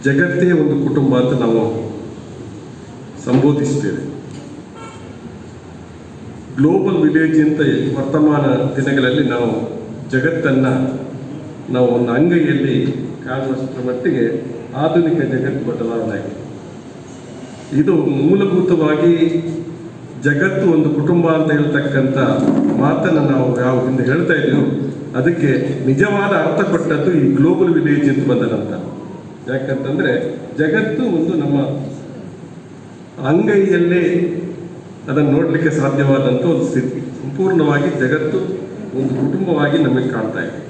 ಜಗತ್ತೇ ಒಂದು ಕುಟುಂಬ ಅಂತ ನಾವು ಸಂಬೋಧಿಸ್ತೇವೆ. ಗ್ಲೋಬಲ್ ವಿಲೇಜ್ ಅಂತ ವರ್ತಮಾನ ದಿನಗಳಲ್ಲಿ ನಾವು ಜಗತ್ತನ್ನು ನಾವು ಒಂದು ಅಂಗೈಯಲ್ಲಿ ಕಾಣುವಷ್ಟರ ಮಟ್ಟಿಗೆ ಆಧುನಿಕ ಜಗತ್ತು ಬದಲಾವಣೆ ಆಗಿದೆ. ಇದು ಮೂಲಭೂತವಾಗಿ ಜಗತ್ತು ಒಂದು ಕುಟುಂಬ ಅಂತ ಹೇಳ್ತಕ್ಕಂಥ ಮಾತನ್ನು ನಾವು ಯಾವ ಹಿಂದೆ ಹೇಳ್ತಾ ಇದ್ದೀವಿ, ಅದಕ್ಕೆ ನಿಜವಾದ ಅರ್ಥ ಕೊಟ್ಟದ್ದು ಈ ಗ್ಲೋಬಲ್ ವಿಲೇಜ್ ಅಂತ ಬಂದ ನಂತರ. ಯಾಕಂತಂದರೆ ಜಗತ್ತು ಒಂದು ನಮ್ಮ ಅಂಗೈಯಲ್ಲೇ ಅದನ್ನು ನೋಡಲಿಕ್ಕೆ ಸಾಧ್ಯವಾದಂಥ ಒಂದು ಸ್ಥಿತಿ. ಸಂಪೂರ್ಣವಾಗಿ ಜಗತ್ತು ಒಂದು ಕುಟುಂಬವಾಗಿ ನಮಗೆ ಕಾಣ್ತಾ ಇದೆ.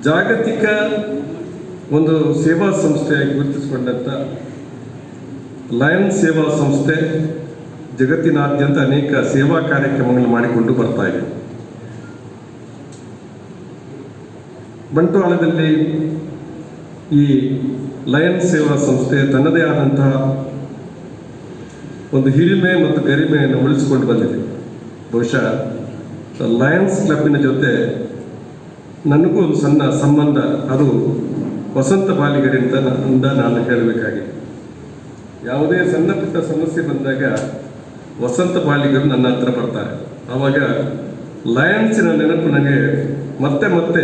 ಜಾಗತಿಕ ಒಂದು ಸೇವಾ ಸಂಸ್ಥೆಯಾಗಿ ಗುರುತಿಸಿಕೊಂಡಂಥ ಲಯನ್ಸ್ ಸೇವಾ ಸಂಸ್ಥೆ ಜಗತ್ತಿನಾದ್ಯಂತ ಅನೇಕ ಸೇವಾ ಕಾರ್ಯಕ್ರಮಗಳನ್ನು ಮಾಡಿಕೊಂಡು ಬರ್ತಾ ಇದೆ. ಬಂಟ್ವಾಳದಲ್ಲಿ ಈ ಲಯನ್ಸ್ ಸೇವಾ ಸಂಸ್ಥೆ ತನ್ನದೇ ಆದಂತಹ ಒಂದು ಹಿರಿಮೆ ಮತ್ತು ಗರಿಮೆಯನ್ನು ಉಳಿಸಿಕೊಂಡು ಬಂದಿದೆ. ಬಹುಶಃ ಲಯನ್ಸ್ ಕ್ಲಬ್ಬಿನ ಜೊತೆ ನನಗೂ ಒಂದು ಸಣ್ಣ ಸಂಬಂಧ, ಅದು ವಸಂತ ಬಾಲಿಗರಿಂದ ನಾನು ಹೇಳಬೇಕಾಗಿದೆ. ಯಾವುದೇ ಸಣ್ಣ ಪುಟ್ಟ ಸಮಸ್ಯೆ ಬಂದಾಗ ವಸಂತ ಬಾಲಿಗರು ನನ್ನ ಹತ್ರ ಬರ್ತಾರೆ. ಆವಾಗ ಲಯನ್ಸಿನ ನೆನಪು ನನಗೆ ಮತ್ತೆ ಮತ್ತೆ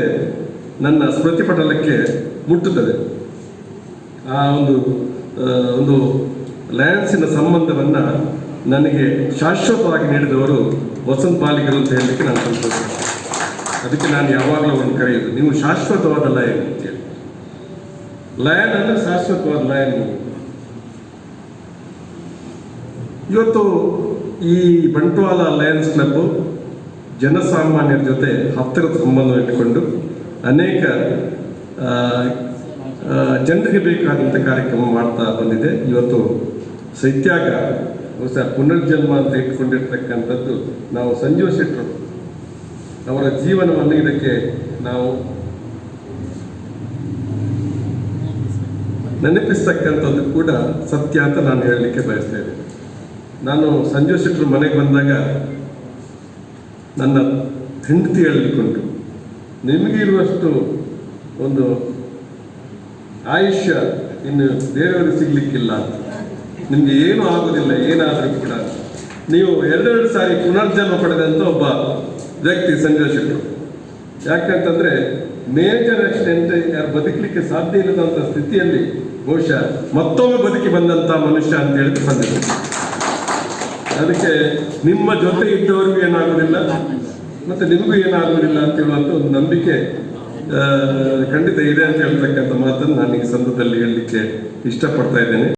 ನನ್ನ ಸ್ಮೃತಿಪಟಲಕ್ಕೆ ಮುಟ್ಟುತ್ತದೆ. ಆ ಒಂದು ಲಯನ್ಸಿನ ಸಂಬಂಧವನ್ನು ನನಗೆ ಶಾಶ್ವತವಾಗಿ ನೀಡಿದವರು ವಸಂತ ಬಾಲಿಗರು ಅಂತ ಹೇಳಲಿಕ್ಕೆ ನಾನು ಸಂತೋಷ. ಅದಕ್ಕೆ ನಾನು ಯಾವಾಗಲೂ ಒಂದು ಕರೆಯೋದು, ನೀವು ಶಾಶ್ವತವಾದ ಲಯನ್ ಅಂತೇಳಿ. ಲಯನ್ ಅಂದರೆ ಶಾಶ್ವತವಾದ ಲಯನ್. ಇವತ್ತು ಈ ಬಂಟ್ವಾಳ ಲಯನ್ಸ್ ಕ್ಲಬ್ಬು ಜನಸಾಮಾನ್ಯರ ಜೊತೆ ಹತ್ತಿರದ ಸಂಬಂಧ ಇಟ್ಟುಕೊಂಡು ಅನೇಕ ಜನರಿಗೆ ಬೇಕಾದಂಥ ಕಾರ್ಯಕ್ರಮ ಮಾಡ್ತಾ ಬಂದಿದೆ. ಇವತ್ತು ಸತ್ಯಾಗ ಹೊಸ ಪುನರ್ಜನ್ಮ ಅಂತ ಇಟ್ಕೊಂಡಿರ್ತಕ್ಕಂಥದ್ದು ನಾವು ಸಂಜೀವ ಶೆಟ್ಟರು ಅವರ ಜೀವನವನ್ನು ಇದಕ್ಕೆ ನಾವು ನೆನಪಿಸ್ತಕ್ಕಂಥದ್ದು ಕೂಡ ಸತ್ಯ ಅಂತ ನಾನು ಹೇಳಲಿಕ್ಕೆ ಬಯಸ್ತಾ ಇದ್ದೇನೆ. ನಾನು ಸಂಜೀವ ಶೆಟ್ಟರು ಮನೆಗೆ ಬಂದಾಗ ನನ್ನ ಹೆಂಡತಿ ಹೇಳಿಕೊಂಡು, ನಿಮಗಿರುವಷ್ಟು ಒಂದು ಆಯುಷ್ಯ ಇನ್ನು ಬೇರೆಯವರು ಸಿಗ್ಲಿಕ್ಕಿಲ್ಲ ಅಂತ, ನಿಮಗೆ ಏನೂ ಆಗೋದಿಲ್ಲ, ಏನಾದರೂ ಕೂಡ ನೀವು ಎರಡೆರಡು ಸಾರಿ ಪುನರ್ಜನ್ಮ ಪಡೆದಂಥ ಒಬ್ಬ ವ್ಯಕ್ತಿ ಸಂಜೀವ ಶೆಟ್ಟರು. ಯಾಕಂತಂದರೆ ಮೇಜರ್ ಆಕ್ಸಿಡೆಂಟ್ ಯಾರು ಬದುಕಲಿಕ್ಕೆ ಸಾಧ್ಯ ಇಲ್ಲದಂಥ ಸ್ಥಿತಿಯಲ್ಲಿ ಬಹುಶಃ ಮತ್ತೊಮ್ಮೆ ಬದುಕಿ ಬಂದಂಥ ಮನುಷ್ಯ ಅಂತ ಹೇಳಿದ್ರೆ ಸಂಜೀವ. ಅದಕ್ಕೆ ನಿಮ್ಮ ಜೊತೆ ಇದ್ದವರಿಗೂ ಏನಾಗೋದಿಲ್ಲ ಮತ್ತು ನಿಮಗೂ ಏನಾಗೋದಿಲ್ಲ ಅಂತ ಹೇಳುವಂಥ ಒಂದು ನಂಬಿಕೆ ಖಂಡಿತ ಇದೆ ಅಂತ ಹೇಳ್ತಕ್ಕಂಥ ಮಾತನ್ನು ನಾನು ಈ ಸಂದರ್ಭದಲ್ಲಿ ಹೇಳಲಿಕ್ಕೆ ಇಷ್ಟಪಡ್ತಾ ಇದ್ದೇನೆ.